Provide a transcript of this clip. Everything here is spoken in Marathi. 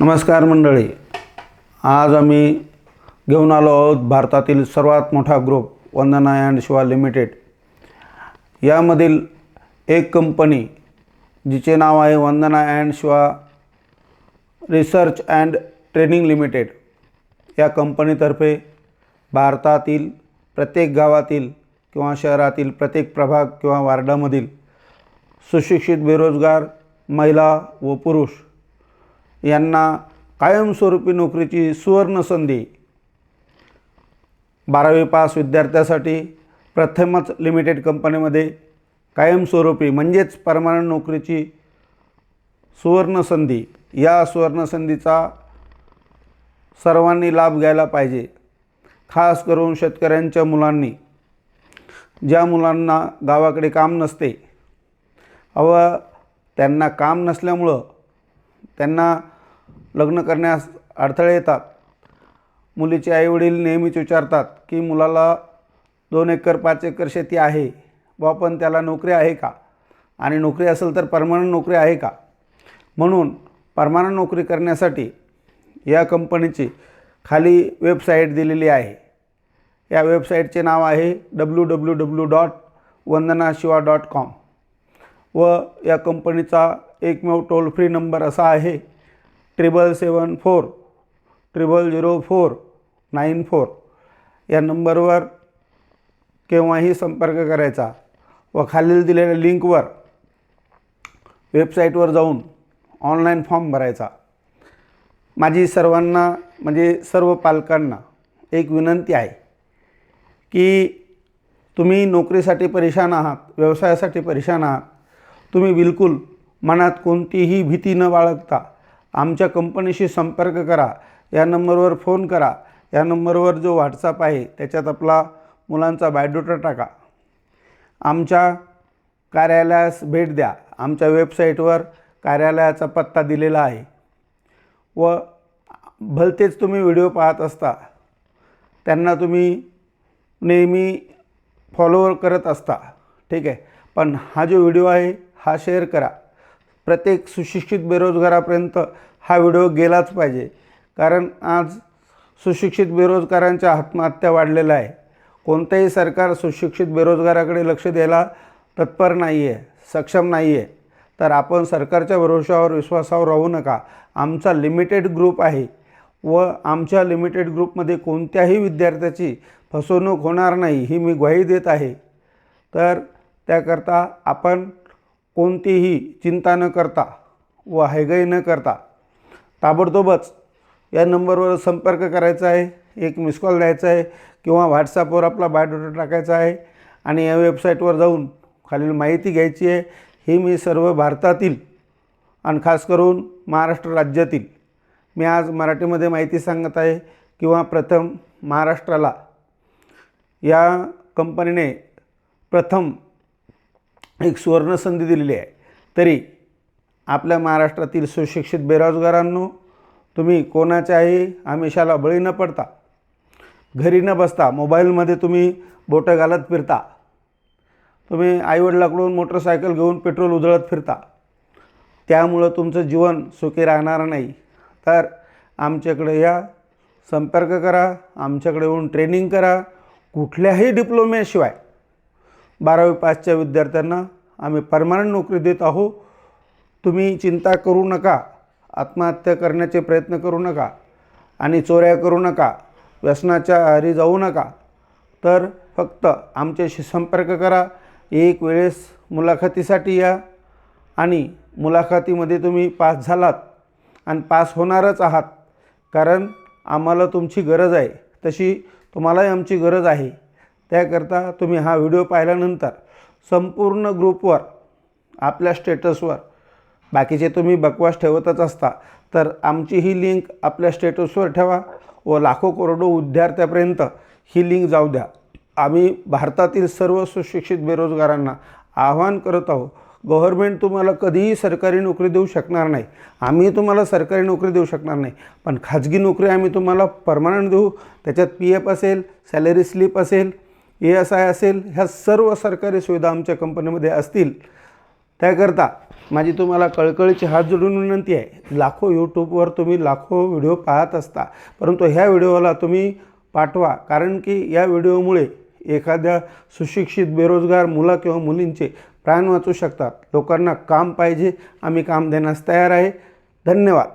नमस्कार मंडळी, आज आम्ही घेऊन आलो आहोत भारतातील सर्वात मोठा group Vandana and Shiva limited. यामधील एक कंपनी जिचे नाव आहे Vandana and Shiva research and training limited. या कंपनीतर्फे भारतातील प्रत्येक गावातील किंवा शहरातील प्रत्येक प्रभाग किंवा वार्डामधील सुशिक्षित बेरोजगार महिला व पुरुष यांना कायमस्वरूपी नोकरीची सुवर्ण संधी 12वी पास विद्यार्थ्यासाठी प्रथमच लिमिटेड कंपनीमध्ये कायमस्वरूपी म्हणजेच परमनंट नोकरीची सुवर्ण संधी। या सुवर्ण संधीचा सर्वांनी लाभ घ्यायला पाहिजे। खास करून शेतकऱ्यांच्या मुलांनी, ज्या मुलांना गावाकडे काम नसते व त्यांना काम नसल्यामुळं त्यांना लग्न करण्यास अडथळे येतात। मुलीचे आईवडील नेहमीच विचारतात की मुलाला 2 एकर 5 एकर शेती आहे व पण त्याला नोकरी आहे का, आणि नोकरी असेल तर परमनंट नोकरी आहे का। म्हणून परमनंट नोकरी करण्यासाठी या कंपनीची खाली वेबसाईट दिलेली आहे। या वेबसाईटचे नाव आहे www.vandanashiva.com व या कंपनीचा एकमेव टोल फ्री नंबर असा आहे 7774004994। या नंबरवर केव्हाही संपर्क करायचा व खालील दिलेल्या लिंकवर वेबसाईटवर जाऊन ऑनलाईन फॉर्म भरायचा। माझी सर्वांना म्हणजे सर्व पालकांना एक विनंती आहे की तुम्ही नोकरीसाठी परेशान आहात, व्यवसायासाठी परेशान आहात, तुम्ही बिलकुल मनात कोणतीही भीती न बाळगता आमच्या कंपनीशी संपर्क करा। या नंबरवर फोन करा। या नंबरवर जो व्हॉट्सअप आहे त्याच्यात आपला मुलांचा बायोडाटा टाका। आमच्या कार्यालयास भेट द्या। आमच्या वेबसाईटवर कार्यालयाचा पत्ता दिलेला आहे व भलतेच तुम्ही व्हिडिओ पाहत असता, त्यांना तुम्ही नेहमी फॉलोवर करत असता, ठीक आहे, पण हा जो व्हिडिओ आहे हा शेअर करा। प्रत्येक सुशिक्षित बेरोजगारापर्यंत हा व्हिडिओ गेलाच पाहिजे, कारण आज सुशिक्षित बेरोजगारांच्या आत्महत्या वाढलेल्या आहे। कोणतेही सरकार सुशिक्षित बेरोजगाराकडे लक्ष द्यायला तत्पर नाही आहे, सक्षम नाही आहे। तर आपण सरकारच्या भरोशावर विश्वासावर राहू नका। आमचा लिमिटेड ग्रुप आहे व आमच्या लिमिटेड ग्रुपमध्ये कोणत्याही विद्यार्थ्याची फसवणूक होणार नाही ही मी ग्वाही देत आहे। तर त्याकरता आपण कोणतीही चिंता न करता व हैगई न करता ताबडतोबच या नंबरवर संपर्क करायचा आहे, एक मिस कॉल द्यायचा आहे किंवा व्हॉट्सअपवर आपला बायोडाटा टाकायचा आहे आणि या वेबसाईटवर जाऊन खालील माहिती घ्यायची आहे। ही मी सर्व भारतातील आणि खास करून महाराष्ट्र राज्यातील, मी आज मराठीमध्ये माहिती सांगत आहे किंवा प्रथम महाराष्ट्राला या कंपनीने प्रथम एक सुवर्ण संधी दिलेली आहे। तरी आपल्या महाराष्ट्रातील सुशिक्षित बेरोजगारांनो, तुम्ही कोणाच्याही आमिषाला बळी न पडता, घरी न बसता मोबाईलमध्ये तुम्ही बोटं घालत फिरता, तुम्ही आईवडिलाकडून मोटरसायकल घेऊन पेट्रोल उधळत फिरता, त्यामुळं तुमचं जीवन सुखी राहणार नाही। तर आमच्याकडे या, संपर्क करा, आमच्याकडे येऊन ट्रेनिंग करा। कुठल्याही डिप्लोम्याशिवाय 12वी पासच्या विद्यार्थ्यांना आम्ही परमनंट नोकरी देत आहोत। तुम्ही चिंता करू नका, आत्महत्या करण्याचे प्रयत्न करू नका आणि चोऱ्या करू नका, व्यसनाच्या आहारी जाऊ नका। तर फक्त आमच्याशी संपर्क करा। एक वेळेस मुलाखतीसाठी या आणि मुलाखतीमध्ये तुम्ही पास झालात आणि पास होणारच आहात, कारण आम्हाला तुमची गरज आहे, तशी तुम्हालाही आमची गरज आहे। त्याकरता तुम्ही हा व्हिडिओ पाहिल्यानंतर संपूर्ण ग्रुपवर, आपल्या स्टेटसवर, बाकीचे तुम्ही बकवास ठेवतच असता, तर आमची ही लिंक आपल्या स्टेटसवर ठेवा व लाखो करोडो विद्यार्थ्यापर्यंत ही लिंक जाऊ द्या। आम्ही भारतातील सर्व सुशिक्षित बेरोजगारांना आवाहन करत आहोत, गव्हर्नमेंट तुम्हाला कधीही सरकारी नोकरी देऊ शकणार नाही, आम्ही तुम्हाला सरकारी नोकरी देऊ शकणार नाही, पण खाजगी नोकरी आम्ही तुम्हाला परमनंट देऊ। त्याच्यात PF असेल, सॅलरी स्लिप असेल, ESI असेल, ह्या सर्व सरकारी सुविधा आमच्या कंपनीमध्ये असतील। त्याकरता माझी तुम्हाला कळकळीची हात जोडून विनंती आहे, लाखो यूट्यूबवर तुम्ही लाखो व्हिडिओ पाहत असता, परंतु ह्या व्हिडिओला तुम्ही पाठवा, कारण की या व्हिडिओमुळे एखाद्या सुशिक्षित बेरोजगार मुला किंवा मुलींचे प्राण वाचू शकतात. लोकांना काम पाहिजे, आम्ही काम देण्यास तयार आहे. धन्यवाद.